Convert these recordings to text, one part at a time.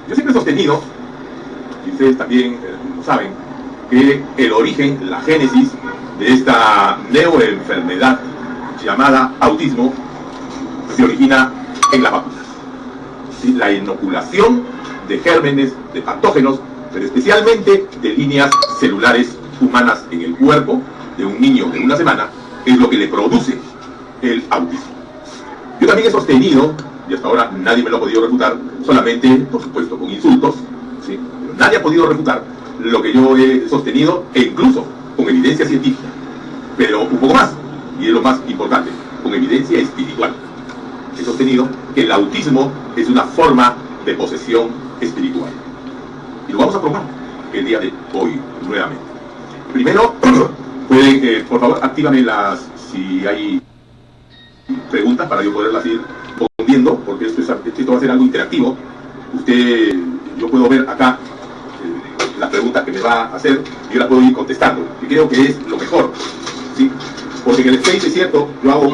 Yo siempre he sostenido, y ustedes también lo saben, que el origen, la génesis de esta neoenfermedad llamada autismo se origina en las vacunas. ¿Sí? La inoculación de gérmenes, de patógenos, pero especialmente de líneas celulares humanas en el cuerpo de un niño de 1 semana, es lo que le produce el autismo. Yo también he sostenido, y hasta ahora nadie me lo ha podido refutar, solamente, por supuesto, con insultos, ¿sí? Pero nadie ha podido refutar lo que yo he sostenido, e incluso con evidencia científica, pero un poco más, y es lo más importante, con evidencia espiritual. He sostenido que el autismo es una forma de posesión espiritual. Y lo vamos a probar el día de hoy, nuevamente. Primero, pueden, por favor, actívame si hay preguntas para yo poderlas ir respondiendo, porque esto va a ser algo interactivo. Yo puedo ver acá las preguntas que me va a hacer, y yo las puedo ir contestando, que creo que es lo mejor, ¿sí? Porque en el Face, es cierto, yo hago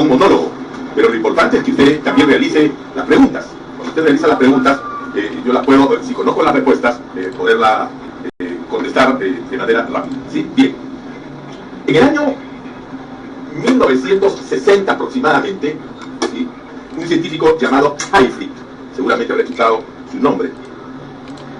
un monólogo, pero lo importante es que usted también realice las preguntas. Cuando usted realiza las preguntas, yo las puedo, si conozco las respuestas, poderlas contestar de manera rápida, ¿sí? Bien. En el año 1960 aproximadamente, ¿sí?, un científico llamado Hayflick, seguramente habrá escuchado su nombre,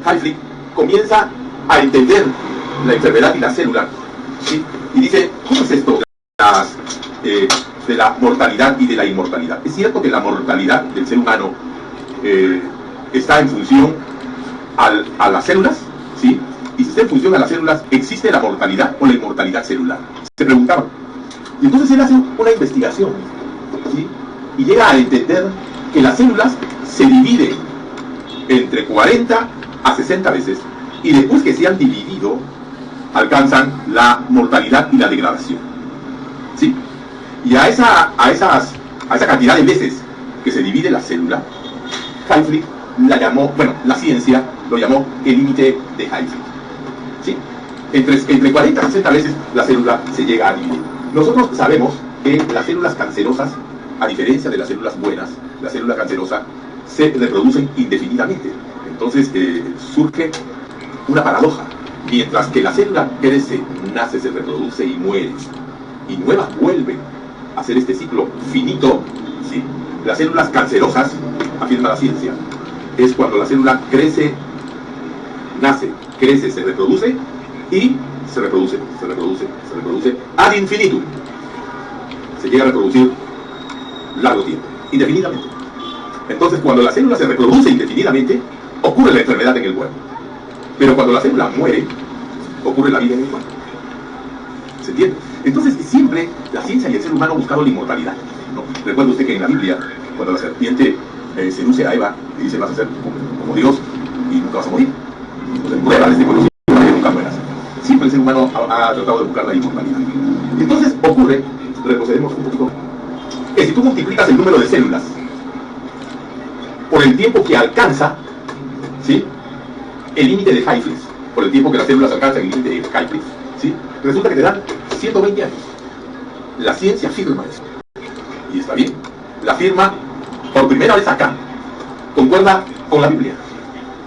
Hayflick comienza a entender la enfermedad y la célula, ¿sí?, y dice, ¿cómo es esto de la mortalidad y de la inmortalidad? Es cierto que la mortalidad del ser humano está en función a las células, ¿sí? Y si está en función a las células, ¿existe la mortalidad o la inmortalidad celular? Se preguntaban. Y entonces él hace una investigación, ¿sí?, y llega a entender que las células se dividen entre 40 a 60 veces, y después que se han dividido, alcanzan la mortalidad y la degradación, ¿sí? Y a esa cantidad de veces que se divide la célula, Hayflick la llamó, la ciencia lo llamó el límite de Hayflick, ¿sí? Entre 40 y 60 veces la célula se llega a dividir. Nosotros sabemos que las células cancerosas, a diferencia de las células buenas, la célula cancerosa se reproducen indefinidamente. Entonces surge una paradoja. Mientras que la célula crece, nace, se reproduce y muere, y nuevas vuelven a hacer este ciclo finito, ¿sí?, las células cancerosas, afirma la ciencia, es cuando la célula crece, nace, crece, se reproduce y se reproduce ad infinitum. Se llega a reproducir largo tiempo, indefinidamente. Entonces, cuando la célula se reproduce indefinidamente, ocurre la enfermedad en el cuerpo. Pero cuando la célula muere, ocurre la vida en el cuerpo. ¿Se entiende? Entonces, siempre la ciencia y el ser humano han buscado la inmortalidad, ¿no? Recuerda usted que en la Biblia, cuando la serpiente seduce a Eva y dice, vas a ser como Dios y nunca vas a morir. Entonces, prueba de este conocimiento para que nunca mueras. Siempre el ser humano ha tratado de buscar la inmortalidad. Entonces, ocurre, retrocedemos un poquito, que si tú multiplicas el número de células por el tiempo que alcanza, ¿sí?, el límite de Hayflick, por el tiempo que las células alcanzan el límite de Hayflick, ¿sí?, resulta que te dan 120 años. La ciencia afirma eso. Y está bien. La afirma por primera vez acá. Concuerda con la Biblia,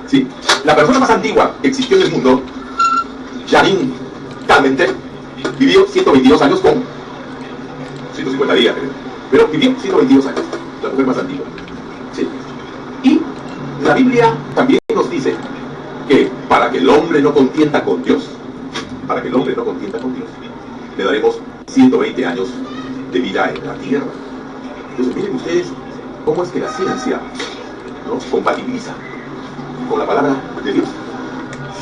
¿sí? La persona más antigua que existió en el mundo, Janine Calmenter, vivió 122 años con 150 días, pero vivió 122 años, la mujer más antigua, ¿sí? Y la Biblia también nos dice que para que el hombre no contienda con Dios, le daremos 120 años de vida en la tierra. Entonces miren ustedes cómo es que la ciencia nos compatibiliza con la palabra de Dios.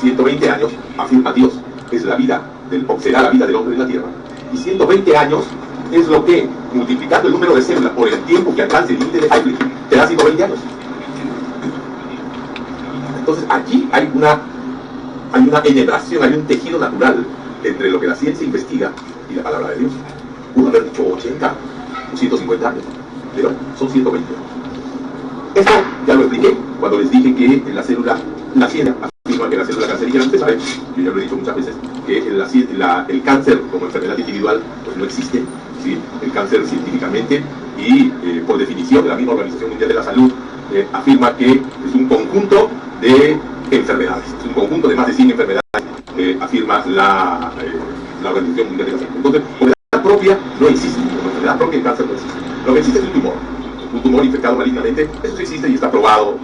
120 años, afirma Dios, es la vida será la vida del hombre en la tierra. Y 120 años es lo que, multiplicando el número de células por el tiempo que alcance el límite de Hayflick, te da 120 años. Entonces aquí hay una enhebración, hay un tejido natural entre lo que la ciencia investiga y la palabra de Dios. Pudo haber dicho 80 o 150 años, pero son 120 años. Esto ya lo expliqué cuando les dije que en la célula, la ciencia afirma que la célula cancerígena, usted sabe, yo ya lo he dicho muchas veces, que el cáncer como enfermedad individual pues no existe, ¿sí? El cáncer científicamente y por definición de la misma Organización Mundial de la Salud afirma que es un conjunto de enfermedades, es un conjunto de más de 100 enfermedades, afirma la Organización Mundial de la Salud. Entonces, enfermedad propia no existe, la enfermedad propia del cáncer no existe. Lo que existe es un tumor infectado malignamente, eso sí existe y está probado,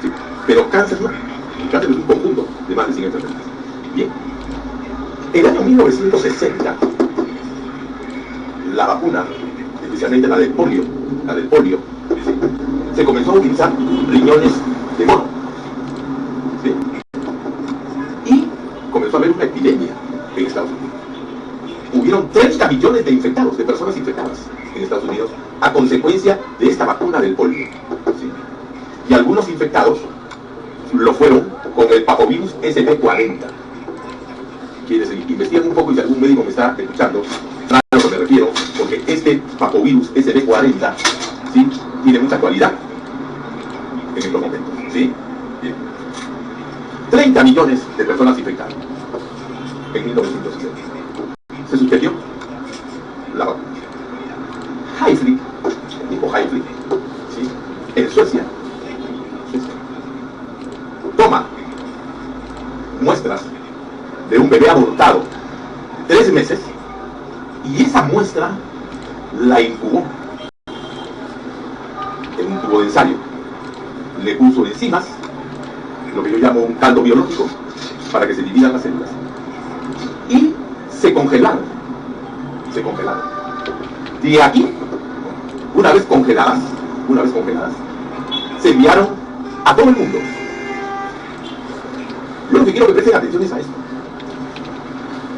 ¿sí? Pero cáncer no, el cáncer es un conjunto de más de 100 enfermedades. Bien, en el año 1960, la vacuna, especialmente la del polio, ¿sí? Se comenzó a utilizar riñones de mono, ¿sí? Y comenzó a haber una epidemia en Estados Unidos. Hubieron 30 millones de infectados, de personas infectadas en Estados Unidos a consecuencia de esta vacuna del polio, ¿sí? Y algunos infectados lo fueron con el papovirus SB40. Quienes investigan un poco, y si algún médico me está escuchando, saben a lo que me refiero, porque este papovirus SB40, ¿sí?, tiene mucha actualidad en estos momentos, ¿sí? Bien. 30 millones de personas infectadas en 1960. Se suspendió la vacuna. Hayflick, el tipo Hayflick, ¿sí?, en Suecia, toma muestras de un bebé abortado 3 meses y esa muestra la incubó en un tubo de ensayo. Le puso enzimas, lo que yo llamo un caldo biológico, para que se dividan las células, y se congelaron. De aquí, una vez congeladas, se enviaron a todo el mundo. Yo lo que quiero que presten atención es a esto.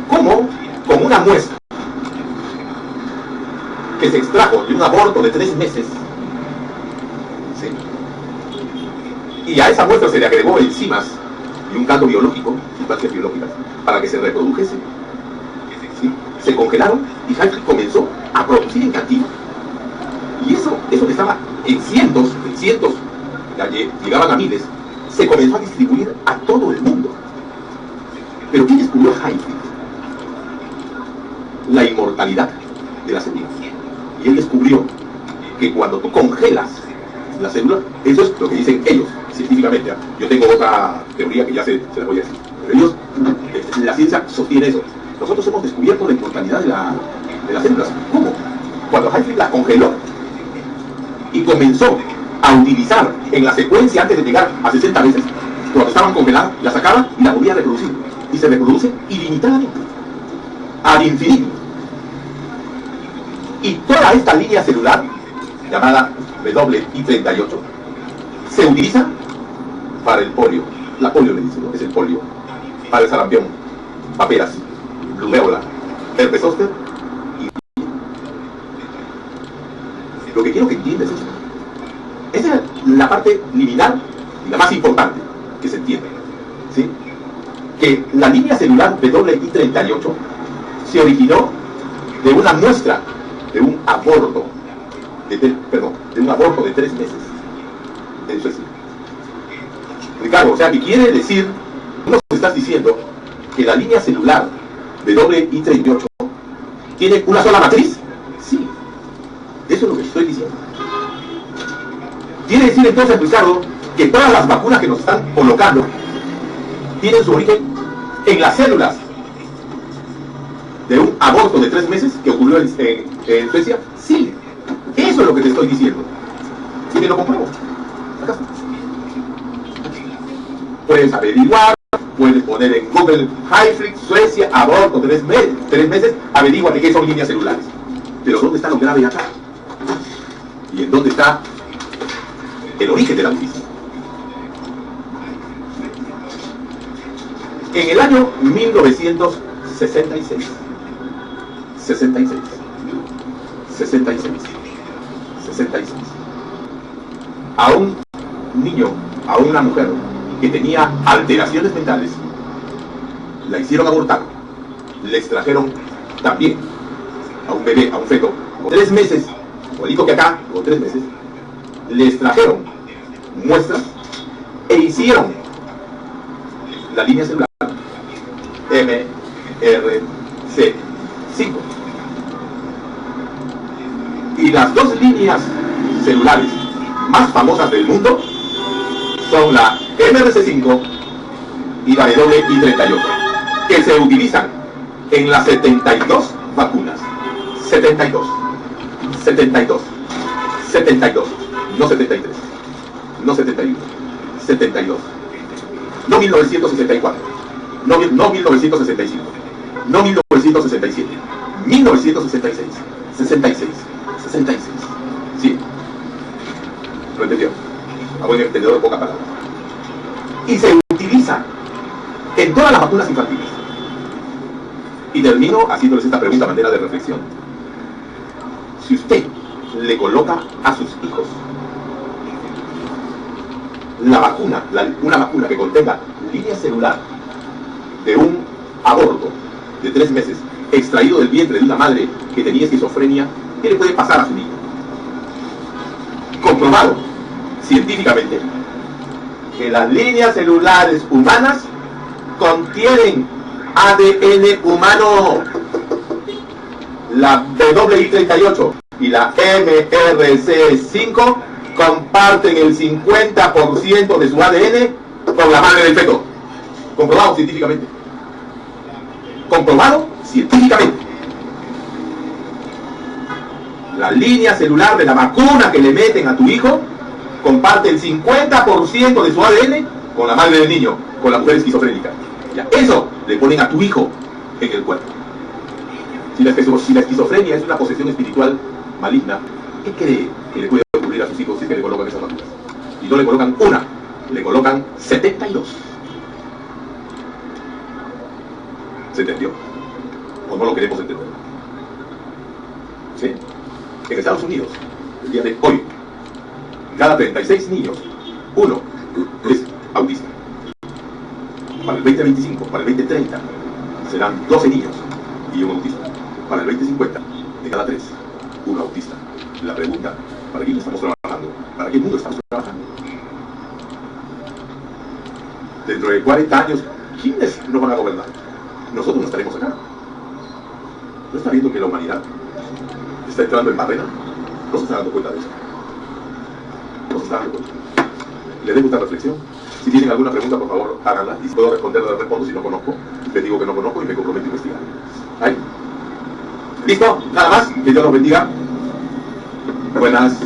¿Cómo, con una muestra que se extrajo de un aborto de 3 meses, ¿sí?, y a esa muestra se le agregó enzimas y un caldo biológico, sustancias biológicas, para que se reprodujese, ¿sí?, se congelaron y Hayflick comenzó a producir en cantidad? Y eso que estaba en cientos, ya llegaban a miles, se comenzó a distribuir a todo el mundo. ¿Pero qué descubrió Hayflick? La inmortalidad de las células. Y él descubrió que cuando tú congelas las células, eso es lo que dicen ellos, científicamente. Yo tengo otra teoría que ya se la voy a decir. Pero ellos, la ciencia sostiene eso. Nosotros hemos descubierto la inmortalidad de las células. ¿Cómo? Cuando Hayflick las congeló y comenzó a utilizar en la secuencia antes de llegar a 60 veces, cuando estaban congeladas, las sacaba y las volvía a reproducir. Y se reproduce ilimitadamente, ad infinito. Y toda esta línea celular, llamada WI38, se utiliza para el polio. La polio le dicen, ¿no? Es el polio. Para el sarampión, paperas, rubéola, herpes zóster y... Lo que quiero que entiendas es esto. Esa es la parte liminar y la más importante que se entiende, ¿sí? Que la línea celular WI38 se originó de una muestra de un aborto de un aborto de 3 meses en Suecia. Ricardo, o sea, ¿qué quiere decir? ¿No nos estás diciendo que la línea celular de WI38 tiene una sola matriz? Sí, eso es lo que estoy diciendo. Quiere decir entonces, Ricardo, que todas las vacunas que nos están colocando tienen su origen en las células de un aborto de 3 meses que ocurrió en Suecia. Sí, eso es lo que te estoy diciendo. Y me lo compruebo. Acá está. Puedes averiguar, puedes poner en Google Hayflick, Suecia, aborto 3 meses, averigua de qué son líneas celulares. Pero ¿dónde está lo grave acá? ¿Y en dónde está el origen de la noticia? En el año 1966, a un niño, a una mujer que tenía alteraciones mentales, la hicieron abortar, le extrajeron también a un bebé, a un feto, con 3 meses, como dijo que acá, con 3 meses, le extrajeron muestras e hicieron la línea celular MRC5. Y las 2 líneas celulares más famosas del mundo son la MRC5 y la WI38, que se utilizan en las 72 vacunas. 72, 72, 72, no 73, no 71, 72, no 1964, no 1965, no 1967, 1966, 66, 66, ¿sí? ¿Lo entendió? A buen entendedor de pocas palabras. Y se utiliza en todas las vacunas infantiles. Y termino haciéndoles esta pregunta a manera de reflexión. Si usted le coloca a sus hijos la vacuna, una vacuna que contenga línea celular de un aborto de 3 meses extraído del vientre de una madre que tenía esquizofrenia, ¿qué le puede pasar a su niño? Comprobado científicamente que las líneas celulares humanas contienen ADN humano. La WI38 y la MRC5 comparten el 50% de su ADN con la madre del feto. Comprobado científicamente. Comprobado científicamente. La línea celular de la vacuna que le meten a tu hijo comparte el 50% de su ADN con la madre del niño, con la mujer esquizofrénica. Ya, eso le ponen a tu hijo en el cuerpo. Si la esquizofrenia es una posesión espiritual maligna, ¿qué cree que le puede ocurrir a sus hijos si es que le colocan esas vacunas? Y no le colocan una, le colocan 72. ¿Se entendió? ¿O no lo queremos entender? ¿Sí? En Estados Unidos, el día de hoy, cada 36 niños, uno es autista. Para el 2025, para el 2030, serán 12 niños y un autista. Para el 2050, de cada 3, uno autista. La pregunta, ¿para quién estamos trabajando? ¿Para qué mundo estamos trabajando? Dentro de 40 años, ¿quiénes nos van a gobernar? Nosotros no estaremos acá. ¿No está viendo que la humanidad está entrando en barrena? No se está dando cuenta de eso. No se está dando cuenta. ¿Les dejo esta reflexión? Si tienen alguna pregunta, por favor, háganla. Y si puedo responder, les respondo. Si no conozco, les digo que no conozco y me comprometo a investigar. ¿Ahí? ¿Listo? Nada más. Que Dios los bendiga. Buenas